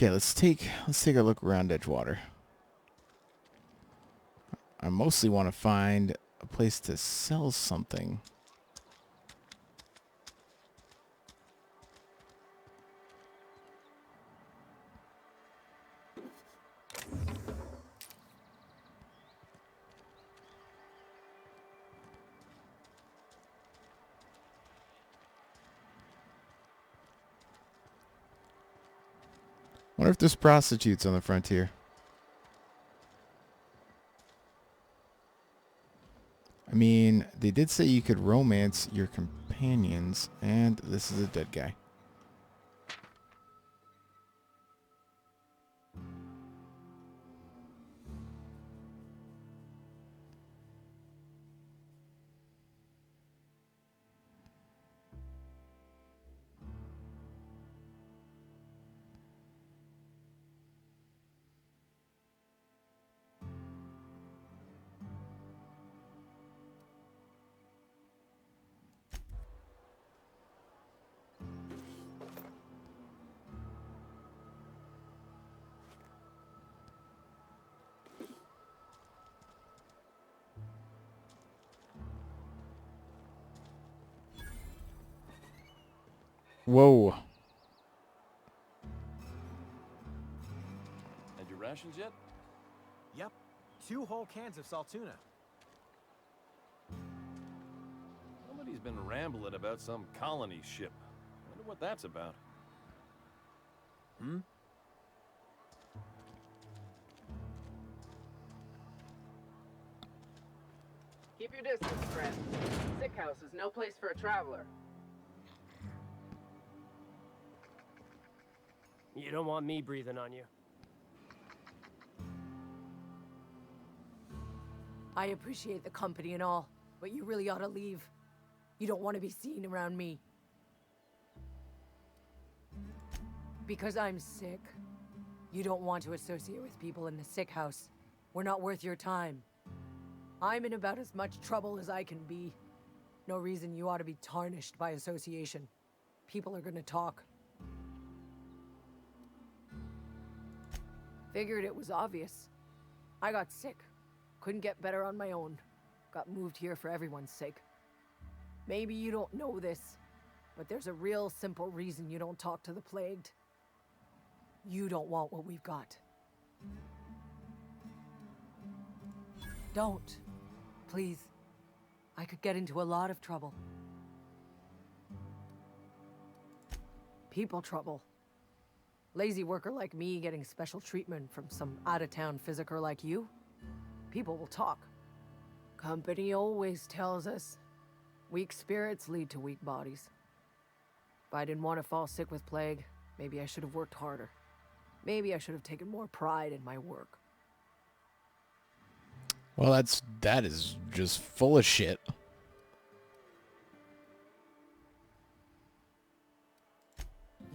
Okay, let's take a look around Edgewater. I mostly want to find a place to sell something. Wonder if there's prostitutes on the frontier. I mean, they did say you could romance your companions, and this is a dead guy. Whoa. Had your rations yet? Yep, 2 whole cans of salt tuna. Somebody's been rambling about some colony ship. Wonder what that's about. Hmm? Keep your distance, friend. Sick house is no place for a traveler. You don't want me breathing on you. I appreciate the company and all, but you really ought to leave. You don't want to be seen around me. Because I'm sick. You don't want to associate with people in the sick house. We're not worth your time. I'm in about as much trouble as I can be. No reason you ought to be tarnished by association. People are gonna talk. Figured it was obvious. I got sick. Couldn't get better on my own. Got moved here for everyone's sake. Maybe you don't know this, but there's a real simple reason you don't talk to the plagued. You don't want what we've got. Don't. Please. I could get into a lot of trouble. People trouble. Lazy worker like me getting special treatment from some out-of-town physiker like you? People will talk. Company always tells us weak spirits lead to weak bodies. If I didn't want to fall sick with plague, maybe I should have worked harder. Maybe I should have taken more pride in my work. Well, that is just full of shit.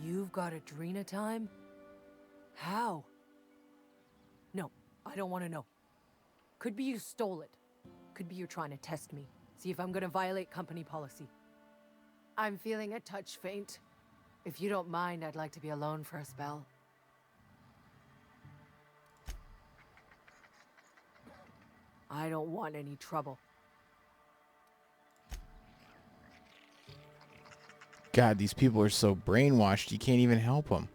You've got Adrena time? How? No, I don't want to know. Could be you stole it. Could be you're trying to test me. See if I'm gonna violate company policy. I'm feeling a touch faint. If you don't mind, I'd like to be alone for a spell. I don't want any trouble. God, these people are so brainwashed, you can't even help them.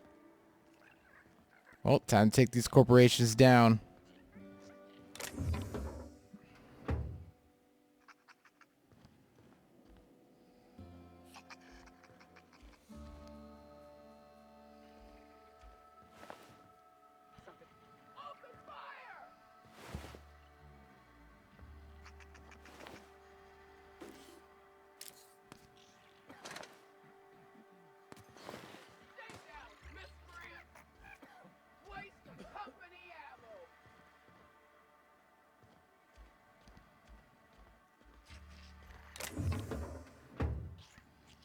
Well, time to take these corporations down.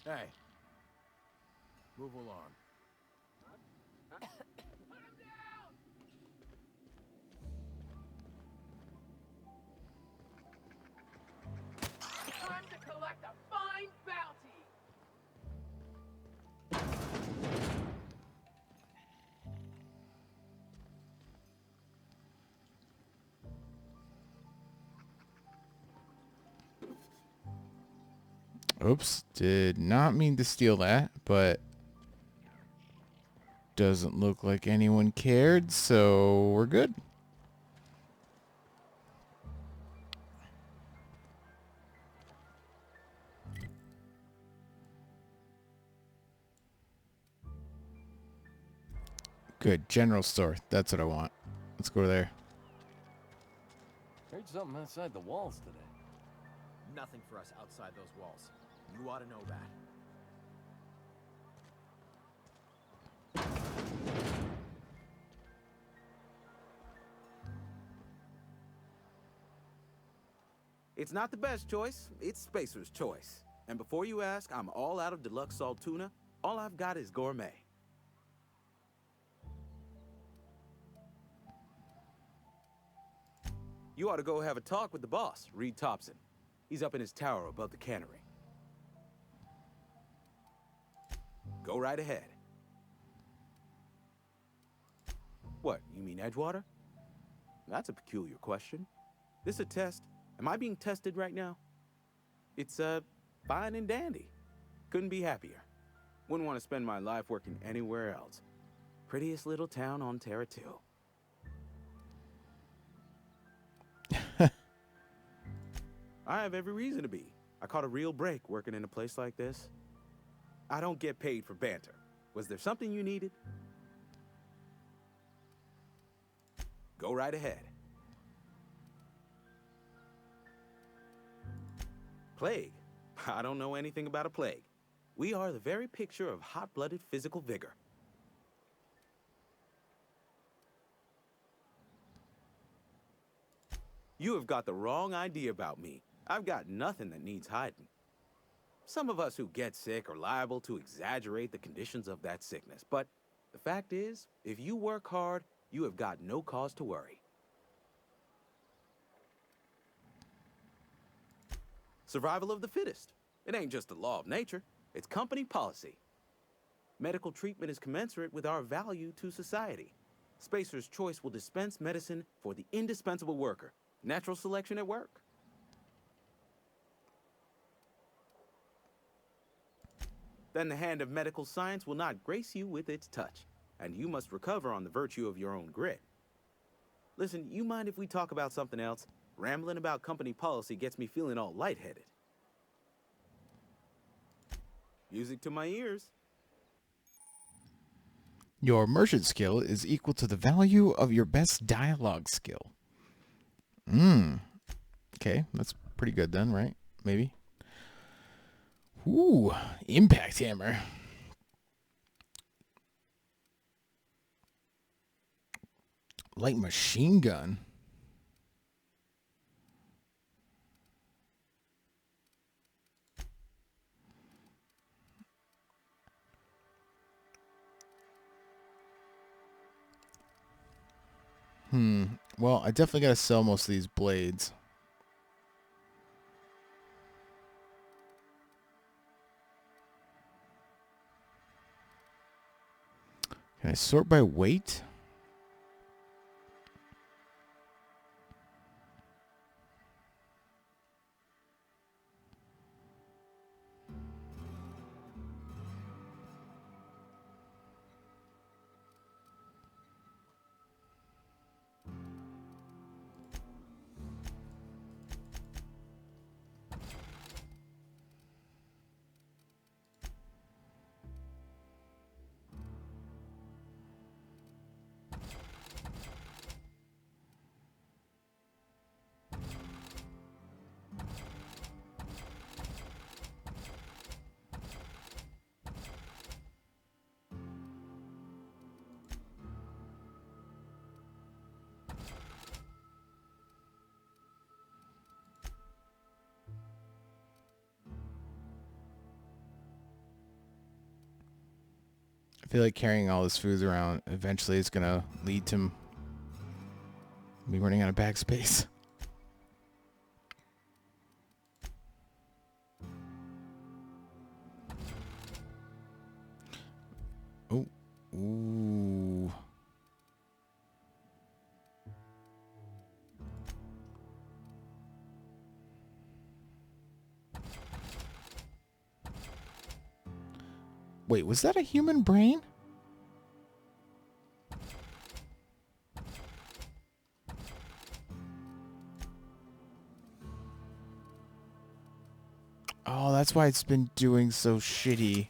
Hey. Move along. Time to collect a fine bounty! Oops, did not mean to steal that, but doesn't look like anyone cared, so we're good. Good, general store. That's what I want. Let's go there. Heard something outside the walls today. Nothing for us outside those walls. You ought to know that. It's not the best choice, it's Spacer's choice. And before you ask, I'm all out of deluxe salt tuna. All I've got is gourmet. You ought to go have a talk with the boss, Reed Thompson. He's up in his tower above the cannery. Go right ahead. What, you mean Edgewater? That's a peculiar question. This a test? Am I being tested right now? It's, fine and dandy. Couldn't be happier. Wouldn't want to spend my life working anywhere else. Prettiest little town on Terra 2. I have every reason to be. I caught a real break working in a place like this. I don't get paid for banter. Was there something you needed? Go right ahead. Plague? I don't know anything about a plague. We are the very picture of hot-blooded physical vigor. You have got the wrong idea about me. I've got nothing that needs hiding. Some of us who get sick are liable to exaggerate the conditions of that sickness, but the fact is, if you work hard, you have got no cause to worry. Survival of the fittest. It ain't just a law of nature, it's company policy. Medical treatment is commensurate with our value to society. Spacer's Choice will dispense medicine for the indispensable worker. Natural selection at work. Then the hand of medical science will not grace you with its touch, and you must recover on the virtue of your own grit. Listen, you mind if we talk about something else? Rambling about company policy gets me feeling all lightheaded. Music to my ears. Your merchant skill is equal to the value of your best dialogue skill. Okay, that's pretty good then, right? Maybe. Ooh, impact hammer. Light machine gun. Well, I definitely gotta sell most of these blades. Can I sort by weight? I feel like carrying all this food around eventually is gonna lead to me running out of bag space. Oh, ooh. Wait, was that a human brain? Oh, that's why it's been doing so shitty.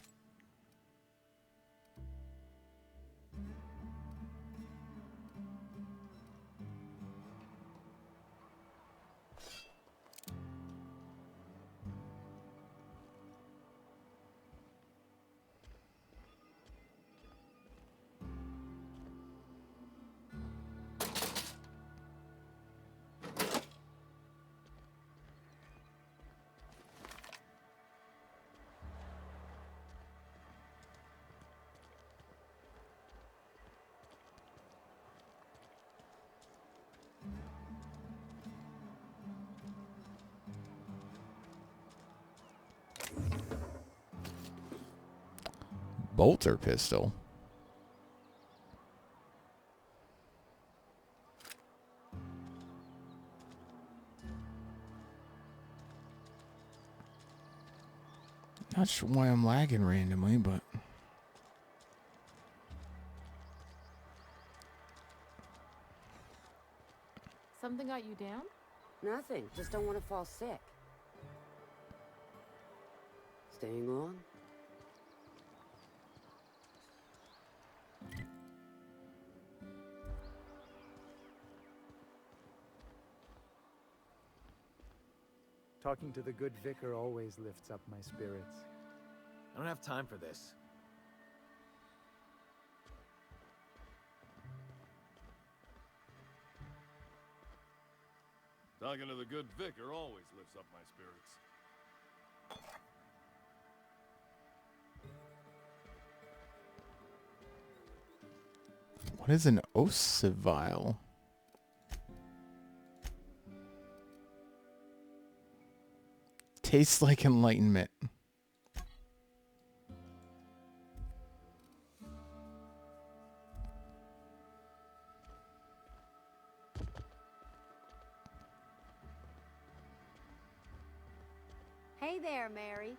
Bolter pistol. Not sure why I'm lagging randomly, but Something got you down? Nothing. Just don't want to fall sick. Staying on? Talking to the good vicar always lifts up my spirits. I don't have time for this. Talking to the good vicar always lifts up my spirits. what is an Osivile? Tastes like enlightenment. Hey there, Mary.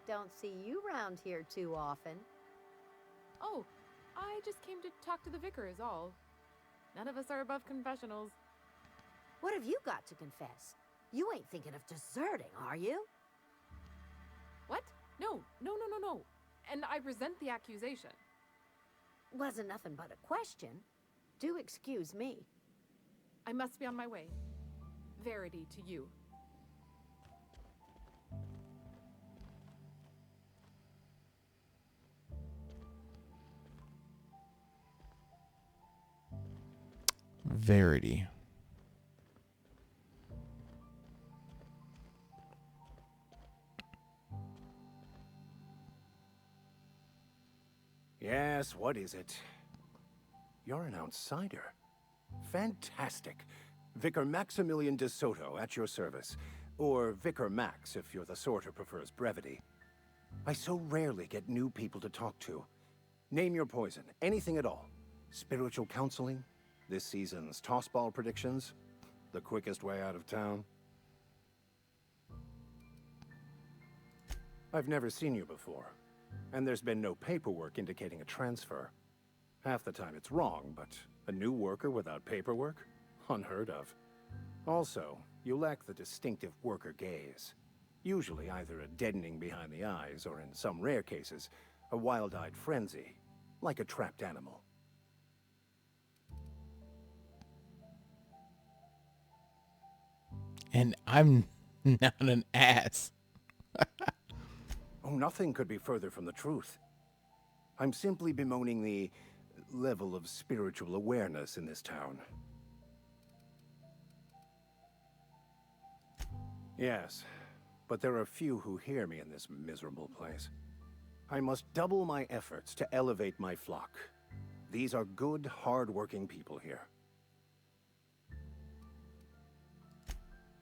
Don't see you round here too often. Oh, I just came to talk to the vicar is all. None of us are above confessionals. What have you got to confess? You ain't thinking of deserting, are you? What? No. And I resent the accusation. Wasn't nothing but a question. Do excuse me. I must be on my way. Verity to you. Verity. Yes, what is it? You're an outsider. Fantastic. Vicar Maximilian de Soto at your service. Or Vicar Max if you're the sort who prefers brevity. I so rarely get new people to talk to. Name your poison, anything at all. Spiritual counseling? This season's tossball predictions? The quickest way out of town? I've never seen you before. And there's been no paperwork indicating a transfer. Half the time it's wrong, but a new worker without paperwork? Unheard of. Also, you lack the distinctive worker gaze. Usually either a deadening behind the eyes, or in some rare cases, a wild-eyed frenzy, like a trapped animal. And I'm not an ass. Oh, nothing could be further from the truth. I'm simply bemoaning the level of spiritual awareness in this town. Yes, but there are few who hear me in this miserable place. I must double my efforts to elevate my flock. These are good, hard-working people here.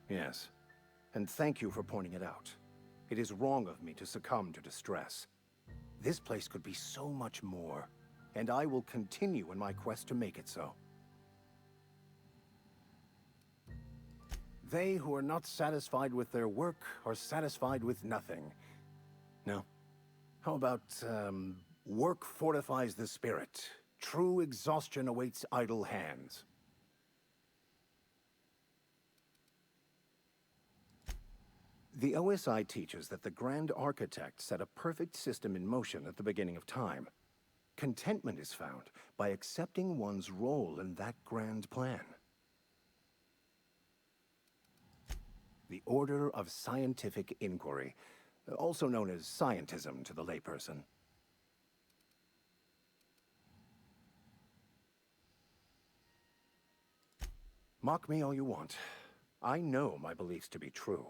Yes, and thank you for pointing it out. It is wrong of me to succumb to distress. This place could be so much more, and I will continue in my quest to make it so. They who are not satisfied with their work are satisfied with nothing. No, How about, work fortifies the spirit. True exhaustion awaits idle hands. The OSI teaches that the Grand Architect set a perfect system in motion at the beginning of time. Contentment is found by accepting one's role in that grand plan. The Order of Scientific Inquiry, also known as scientism to the layperson. Mock me all you want. I know my beliefs to be true.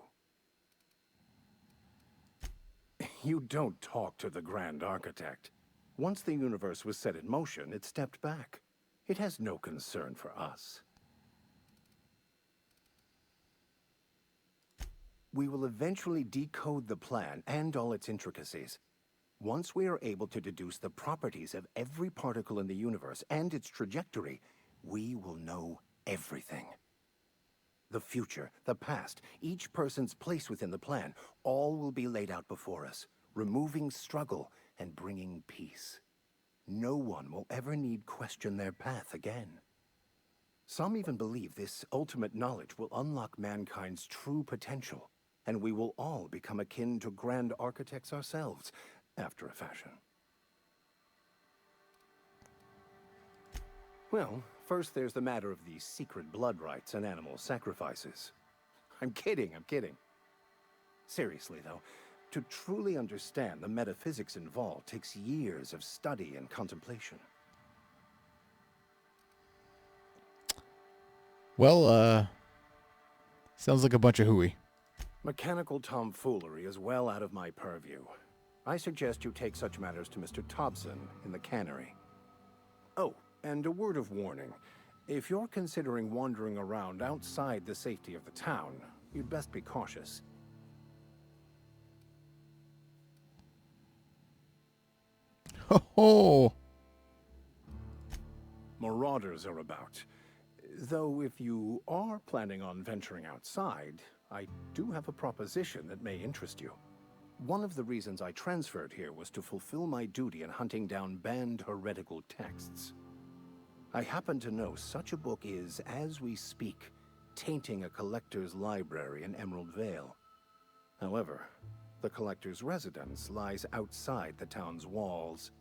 You don't talk to the Grand Architect. Once the universe was set in motion, it stepped back. It has no concern for us. We will eventually decode the plan and all its intricacies. Once we are able to deduce the properties of every particle in the universe and its trajectory, we will know everything. The future, the past, each person's place within the plan, all will be laid out before us, removing struggle and bringing peace. No one will ever need question their path again. Some even believe this ultimate knowledge will unlock mankind's true potential, and we will all become akin to Grand Architects ourselves, after a fashion. Well, first there's the matter of the secret blood rites and animal sacrifices. I'm kidding. Seriously, though, to truly understand the metaphysics involved takes years of study and contemplation. Well, sounds like a bunch of hooey. Mechanical tomfoolery is well out of my purview. I suggest you take such matters to Mr. Thompson in the cannery. Oh, and a word of warning. If you're considering wandering around outside the safety of the town, you'd best be cautious. Oh, Marauders are about. Though if you are planning on venturing outside, I do have a proposition that may interest you. One of the reasons I transferred here was to fulfill my duty in hunting down banned heretical texts. I happen to know such a book is, as we speak, tainting a collector's library in Emerald Vale. However, the collector's residence lies outside the town's walls.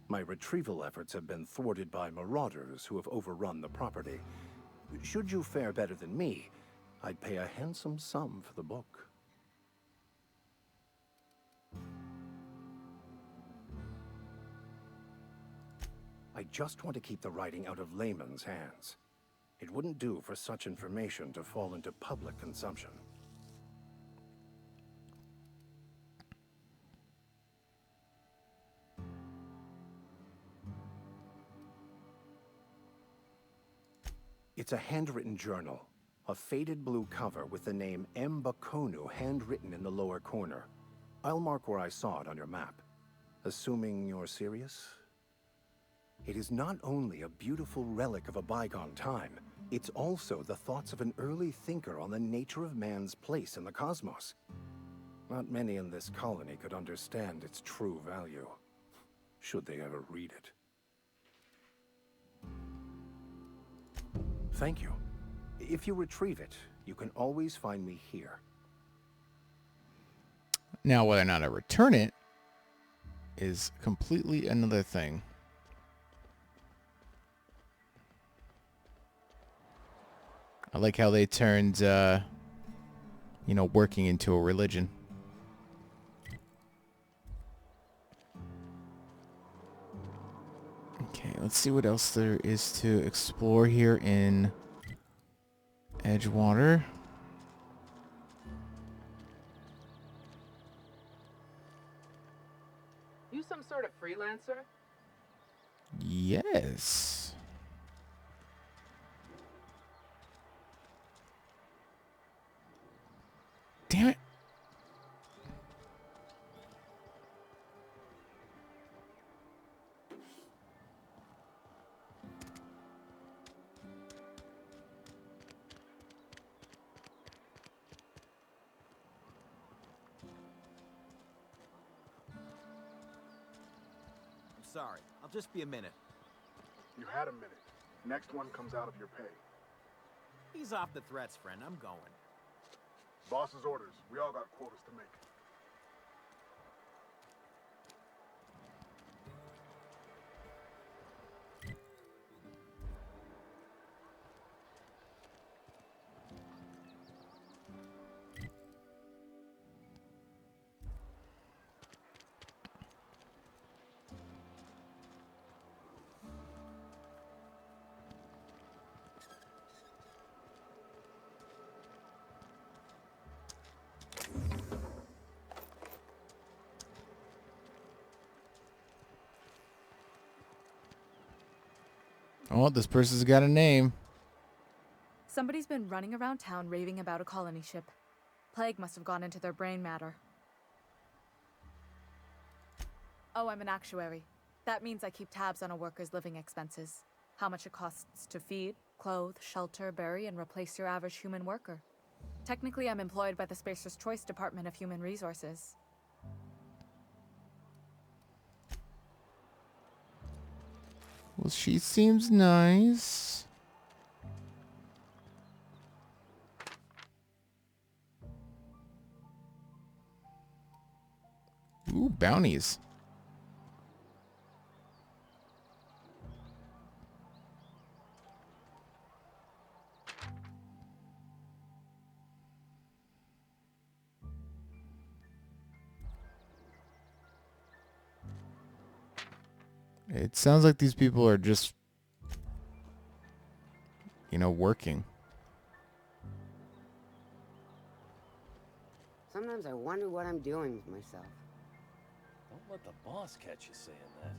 My retrieval efforts have been thwarted by marauders who have overrun the property. Should you fare better than me, I'd pay a handsome sum for the book. I just want to keep the writing out of layman's hands. It wouldn't do for such information to fall into public consumption. It's a handwritten journal, a faded blue cover with the name M. Bakonu handwritten in the lower corner. I'll mark where I saw it on your map. Assuming you're serious? It is not only a beautiful relic of a bygone time, it's also the thoughts of an early thinker on the nature of man's place in the cosmos. Not many in this colony could understand its true value, should they ever read it. Thank you. If you retrieve it, you can always find me here. now whether or not I return it is completely another thing. I like how they turned, you know, working into a religion. Okay, let's see what else there is to explore here in Edgewater. You some sort of freelancer? Yes. Damn it. sorry. I'll just be a minute. You had a minute. Next one comes out of your pay. Ease off the threats, friend. I'm going. Boss's orders. We all got quotas to make. Oh, this person's got a name. Somebody's been running around town raving about a colony ship. Plague must have gone into their brain matter. Oh, I'm an actuary. That means I keep tabs on a worker's living expenses. How much it costs to feed, clothe, shelter, bury, and replace your average human worker. Technically, I'm employed by the Spacer's Choice Department of Human Resources. Well, she seems nice. Ooh, bounties. It sounds like these people are just, working. Sometimes I wonder what I'm doing with myself. Don't let the boss catch you saying that.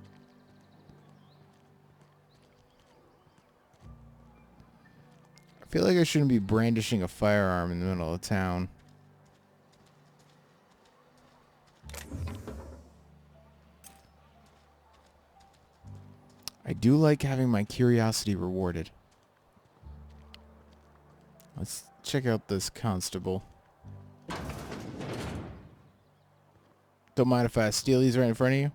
I feel like I shouldn't be brandishing a firearm in the middle of town. I do like having my curiosity rewarded. Let's check out this constable. Don't mind if I steal these right in front of you?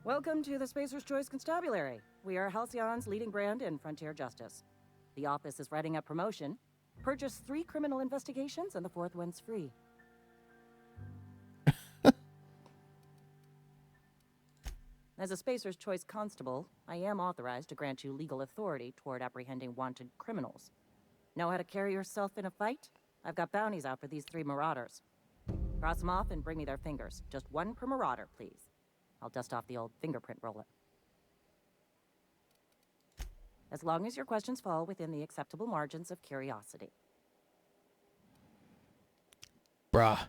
Welcome to the Spacer's Choice Constabulary. We are Halcyon's leading brand in frontier justice. The office is writing up promotion. Purchase 3 criminal investigations and the 4th one's free. As a Spacer's Choice constable, I am authorized to grant you legal authority toward apprehending wanted criminals. Know how to carry yourself in a fight? I've got bounties out for these 3 marauders. Cross them off and bring me their fingers. Just 1 per marauder, please. I'll dust off the old fingerprint roller. As long as your questions fall within the acceptable margins of curiosity. Bruh.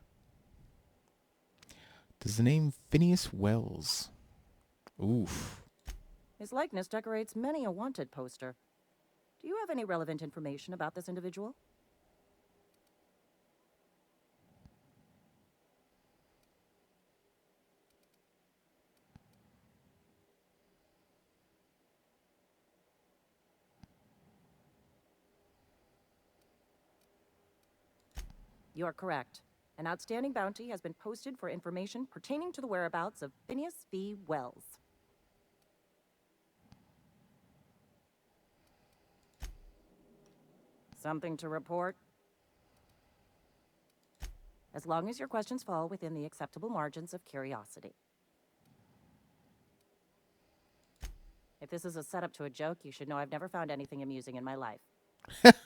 Does the name Phineas Wells? Oof. His likeness decorates many a wanted poster. Do you have any relevant information about this individual? You're correct. An outstanding bounty has been posted for information pertaining to the whereabouts of Phineas V. Wells. Something to report? As long as your questions fall within the acceptable margins of curiosity. If this is a setup to a joke, you should know I've never found anything amusing in my life.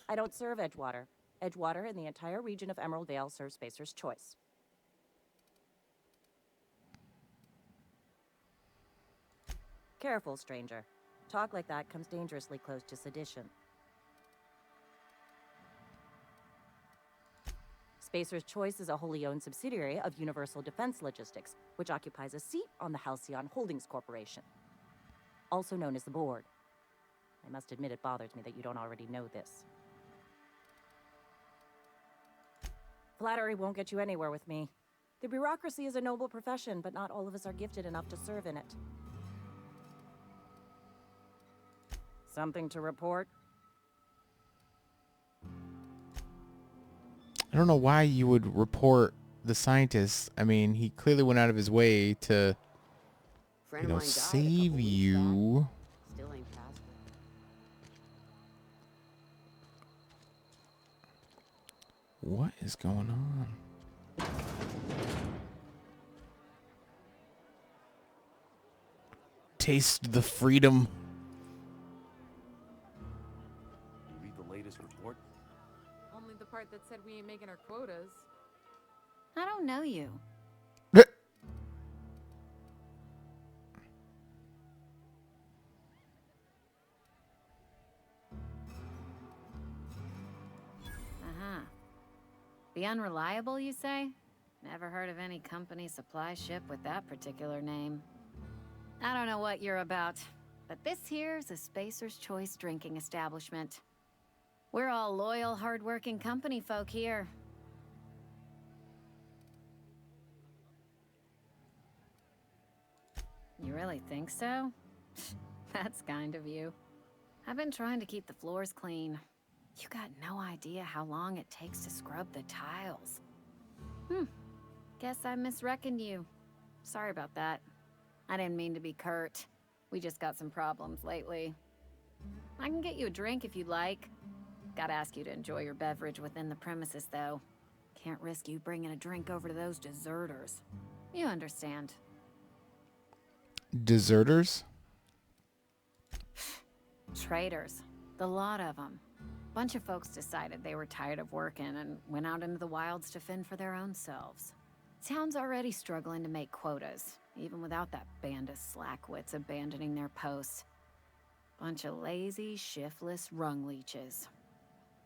I don't serve Edgewater. Edgewater and the entire region of Emerald Vale serve Spacer's Choice. Careful, stranger. Talk like that comes dangerously close to sedition. Spacer's Choice is a wholly owned subsidiary of Universal Defense Logistics, which occupies a seat on the Halcyon Holdings Corporation, also known as the Board. I must admit it bothers me that you don't already know this. Flattery won't get you anywhere with me. The bureaucracy is a noble profession, but not all of us are gifted enough to serve in it. Something to report? I don't know why you would report the scientist. I mean, he clearly went out of his way to, Friend of mine died a save couple weeks you. back. Still ain't passed it. What is going on? Taste the freedom. Read the latest report. Only the part that said we ain't making our quotas. I don't know you. Uh-huh. The Unreliable, you say? Never heard of any company supply ship with that particular name. I don't know what you're about, but this here's a Spacer's Choice drinking establishment. We're all loyal, hard-working company folk here. You really think so? That's kind of you. I've been trying to keep the floors clean. You got no idea how long it takes to scrub the tiles. Guess I misreckoned you. Sorry about that. I didn't mean to be curt. We just got some problems lately. I can get you a drink if you'd like. Gotta ask you to enjoy your beverage within the premises, though. Can't risk you bringing a drink over to those deserters. You understand. Deserters? Traitors. The lot of them. Bunch of folks decided they were tired of working and went out into the wilds to fend for their own selves. Town's already struggling to make quotas, even without that band of slackwits abandoning their posts. Bunch of lazy, shiftless rung leeches.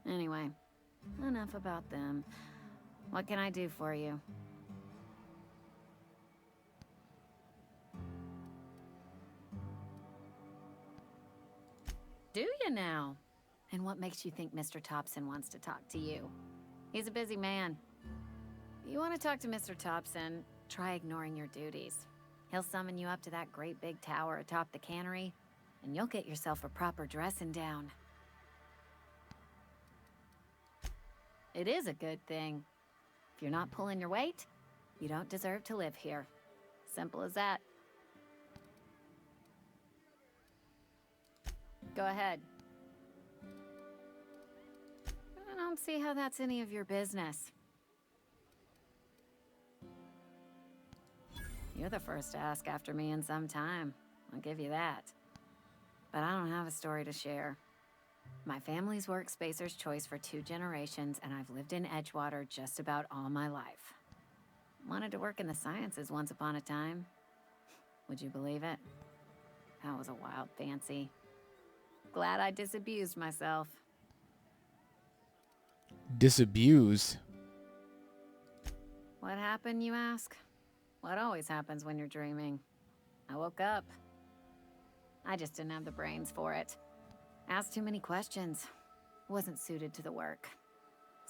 Anyway, enough about them. What can I do for you? Do you now? And what makes you think Mr. Thompson wants to talk to you? He's a busy man. If you want to talk to Mr. Thompson, try ignoring your duties. He'll summon you up to that great big tower atop the cannery, and you'll get yourself a proper dressing down. It is a good thing. If you're not pulling your weight, you don't deserve to live here. Simple as that. Go ahead. I don't see how that's any of your business. You're the first to ask after me in some time. I'll give you that. But I don't have a story to share. My family's worked Spacer's Choice for 2 generations, and I've lived in Edgewater just about all my life. Wanted to work in the sciences once upon a time. Would you believe it? That was a wild fancy. Glad I disabused myself. Disabuse? What happened, you ask? What always happens when you're dreaming. I woke up. I just didn't have the brains for it. Asked too many questions. Wasn't suited to the work.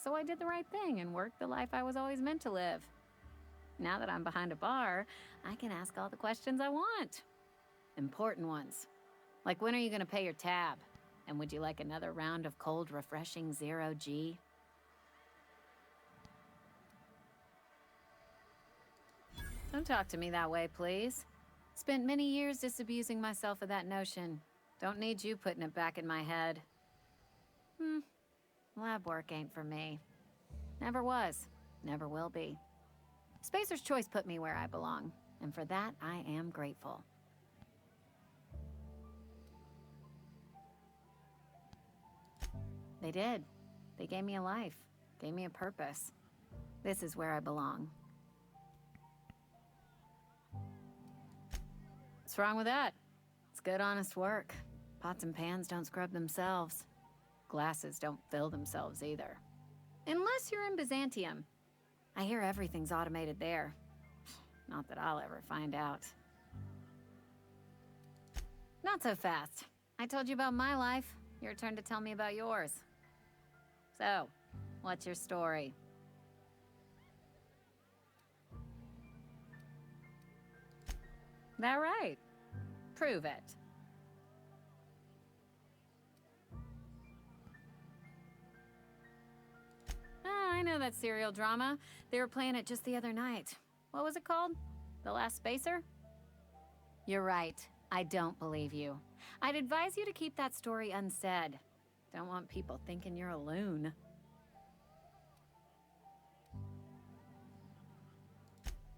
So I did the right thing and worked the life I was always meant to live. Now that I'm behind a bar, I can ask all the questions I want. Important ones. Like, when are you gonna pay your tab? And would you like another round of cold, refreshing 0G? Don't talk to me that way, please. Spent many years disabusing myself of that notion. Don't need you putting it back in my head. Lab work ain't for me. Never was. Never will be. Spacer's Choice put me where I belong, and for that, I am grateful. They did. They gave me a life. Gave me a purpose. This is where I belong. What's wrong with that? It's good, honest work. Pots and pans don't scrub themselves. Glasses don't fill themselves either. Unless you're in Byzantium. I hear everything's automated there. Not that I'll ever find out. Not so fast. I told you about my life. Your turn to tell me about yours. So, what's your story? That right? Prove it. Ah, I know that serial drama. They were playing it just the other night. What was it called? The Last Spacer? You're right. I don't believe you. I'd advise you to keep that story unsaid. Don't want people thinking you're a loon.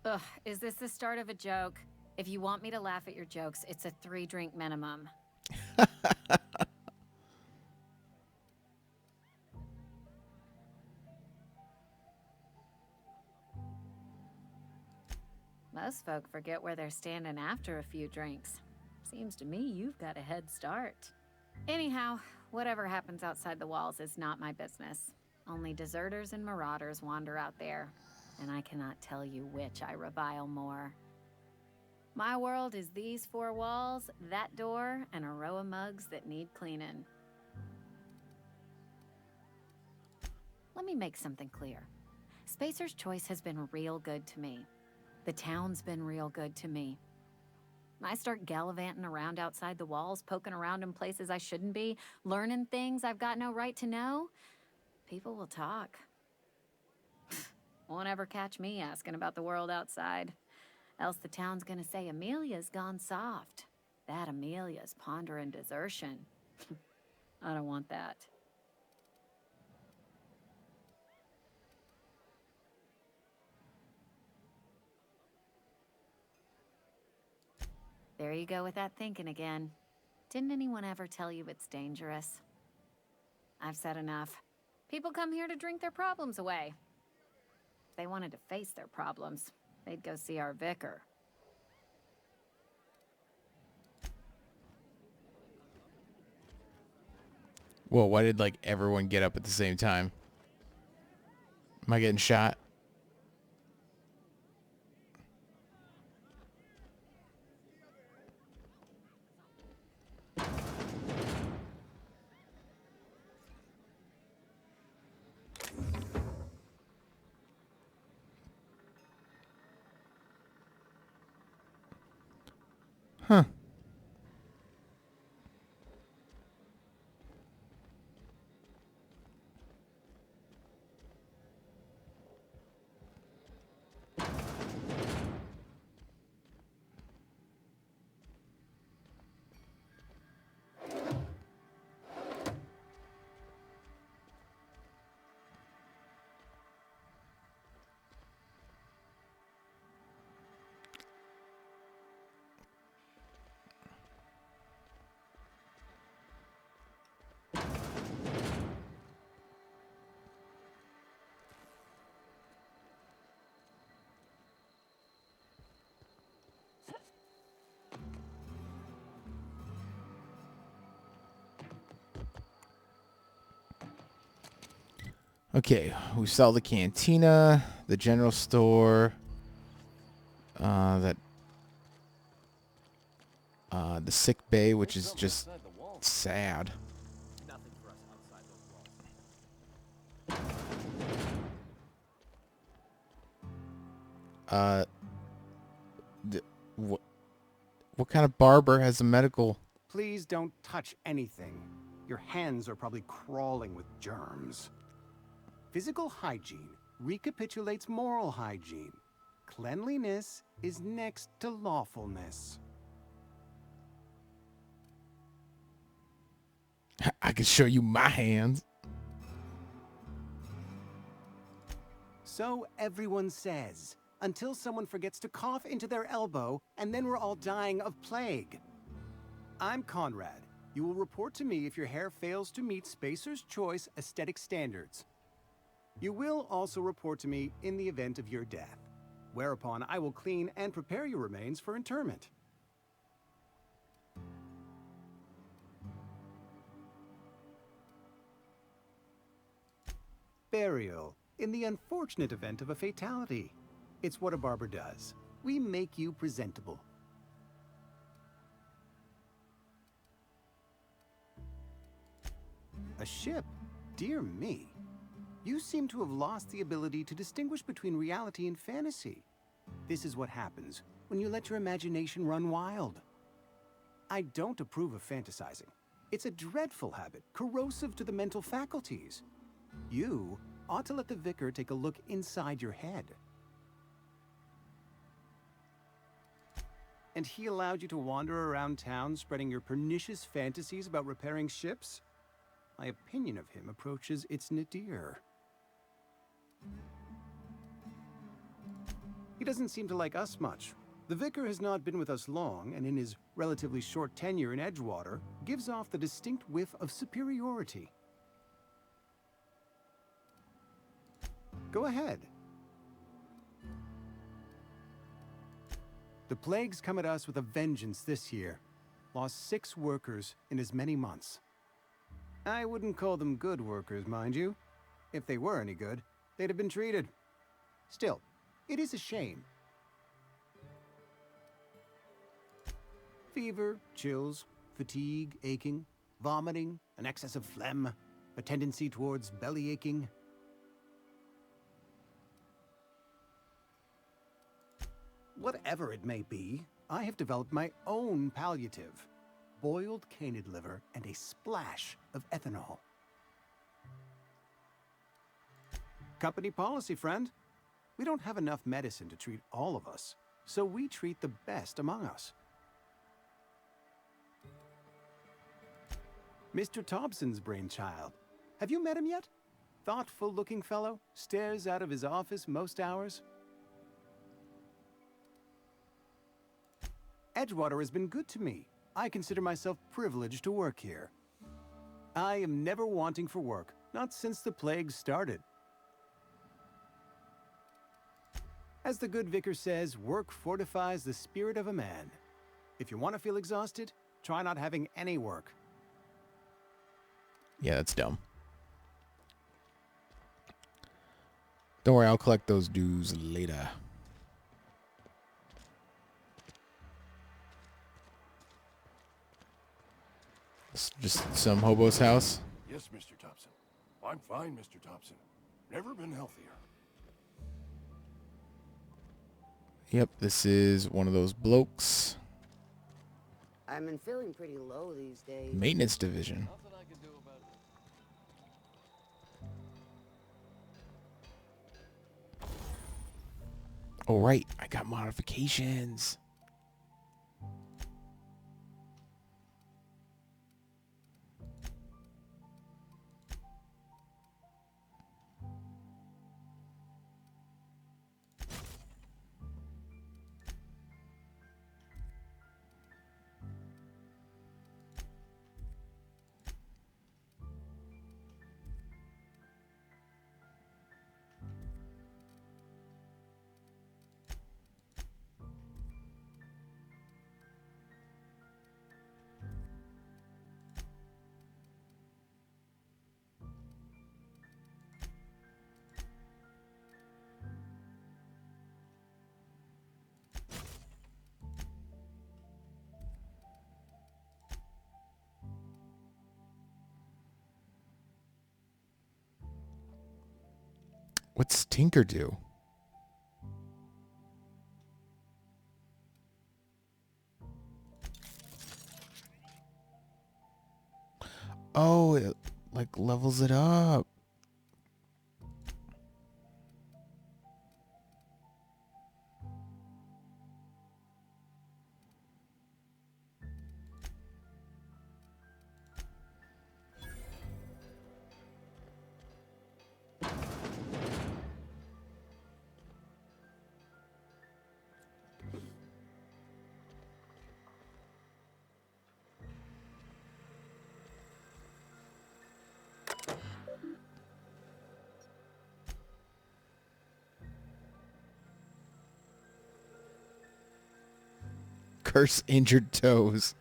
Ugh, is this the start of a joke? If you want me to laugh at your jokes, it's a 3-drink minimum. Most folk forget where they're standing after a few drinks. Seems to me you've got a head start. Anyhow, whatever happens outside the walls is not my business. Only deserters and marauders wander out there, and I cannot tell you which I revile more. My world is these 4 walls, that door, and a row of mugs that need cleaning. Let me make something clear. Spacer's Choice has been real good to me. The town's been real good to me. I start gallivanting around outside the walls, poking around in places I shouldn't be, learning things I've got no right to know. People will talk. Won't ever catch me asking about the world outside. Else the town's gonna say Amelia's gone soft. That Amelia's pondering desertion. I don't want that. There you go with that thinking again. Didn't anyone ever tell you it's dangerous? I've said enough. People come here to drink their problems away. If they wanted to face their problems, they'd go see our vicar. Whoa, why did, like, everyone get up at the same time? Am I getting shot? Huh. Okay, we saw the cantina, the general store, the sick bay, which is just sad. Nothing for us outside those walls. What kind of barber has a medical? Please don't touch anything. Your hands are probably crawling with germs. Physical hygiene recapitulates moral hygiene. Cleanliness is next to lawfulness. I can show you my hands. So everyone says, until someone forgets to cough into their elbow, and then we're all dying of plague. I'm Conrad. You will report to me if your hair fails to meet Spacer's Choice aesthetic standards. You will also report to me in the event of your death, whereupon I will clean and prepare your remains for interment. Burial in the unfortunate event of a fatality. It's what a barber does. We make you presentable. A ship? Dear me. You seem to have lost the ability to distinguish between reality and fantasy. This is what happens when you let your imagination run wild. I don't approve of fantasizing. It's a dreadful habit, corrosive to the mental faculties. You ought to let the vicar take a look inside your head. And he allowed you to wander around town spreading your pernicious fantasies about repairing ships? My opinion of him approaches its nadir. He doesn't seem to like us much. The vicar has not been with us long, and in his relatively short tenure in Edgewater, gives off the distinct whiff of superiority. Go ahead. The plague's come at us with a vengeance this year. Lost 6 workers in as many months. I wouldn't call them good workers, mind you. If they were any good, they'd have been treated. Still, it is a shame. Fever, chills, fatigue, aching, vomiting, an excess of phlegm, a tendency towards belly aching. Whatever it may be, I have developed my own palliative. Boiled canid liver and a splash of ethanol. Company policy, friend. We don't have enough medicine to treat all of us, so we treat the best among us. Mr. Thompson's brainchild. Have you met him yet? Thoughtful-looking fellow, stares out of his office most hours. Edgewater has been good to me. I consider myself privileged to work here. I am never wanting for work, not since the plague started. As the good vicar says, work fortifies the spirit of a man. If you want to feel exhausted, try not having any work. Yeah, that's dumb. Don't worry, I'll collect those dues later. It's just some hobo's house. Yes, Mr. Thompson. I'm fine, Mr. Thompson. Never been healthier. Yep, this is one of those blokes. I've been feeling pretty low these days. Maintenance division. Nothing I can do about it. Oh, right. I got modifications. What's Tinker do? Oh, it like levels it up. Curse injured toes.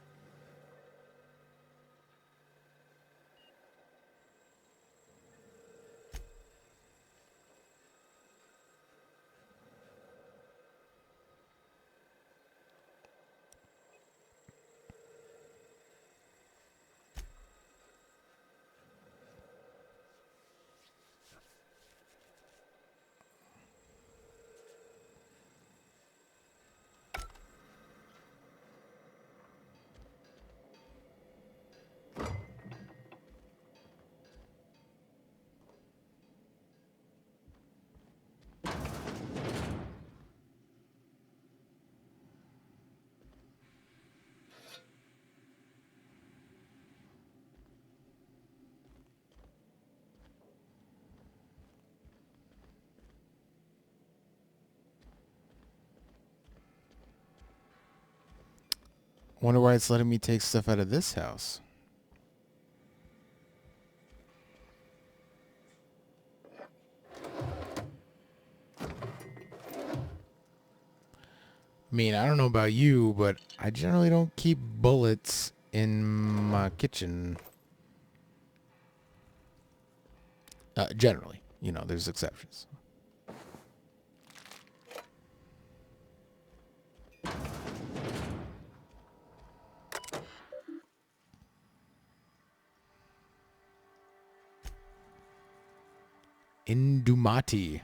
Wonder why it's letting me take stuff out of this house. I mean, I don't know about you, but I generally don't keep bullets in my kitchen. Generally, you know, there's exceptions. Indumati.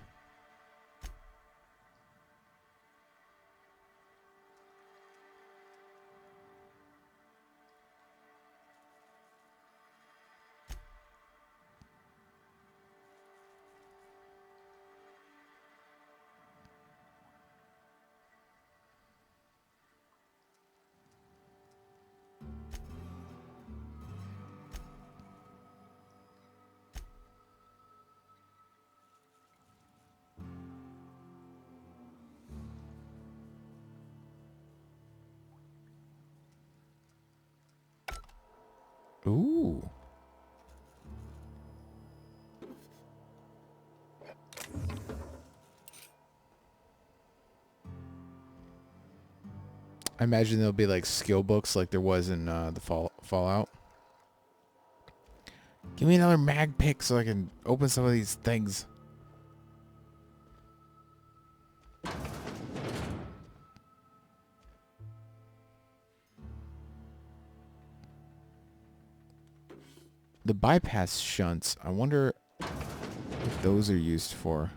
Ooh. I imagine there'll be like skill books like there was in the Fallout. Give me another mag pick so I can open some of these things. The bypass shunts, I wonder what those are used for.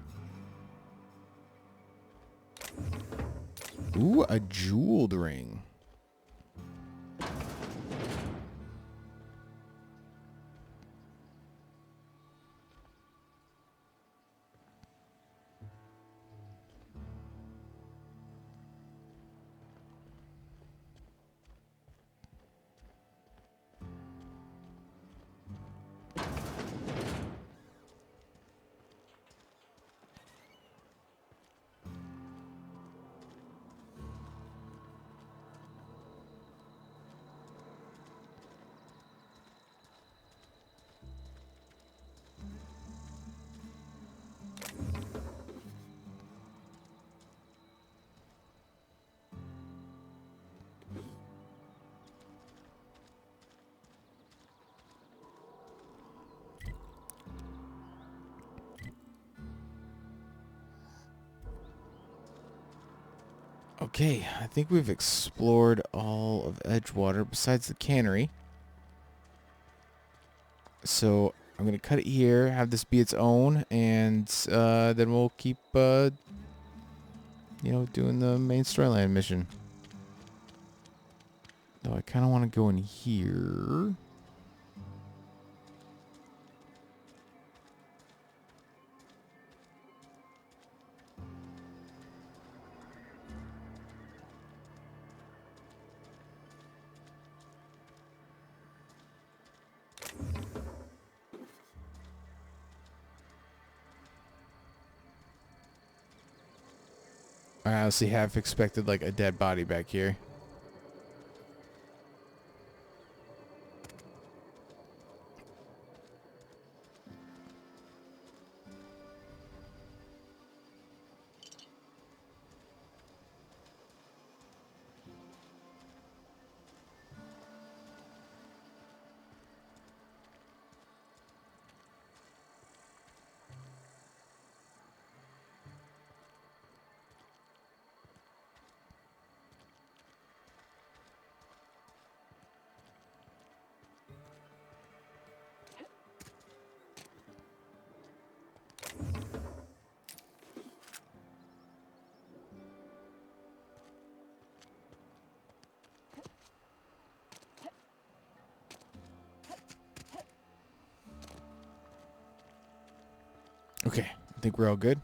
Ooh, a jeweled ring. Okay, I think we've explored all of Edgewater besides the cannery. So I'm going to cut it here, have this be its own, and then we'll keep, you know, doing the main storyline mission. Though I kind of want to go in here. I honestly half expected like a dead body back here. Okay, I think we're all good.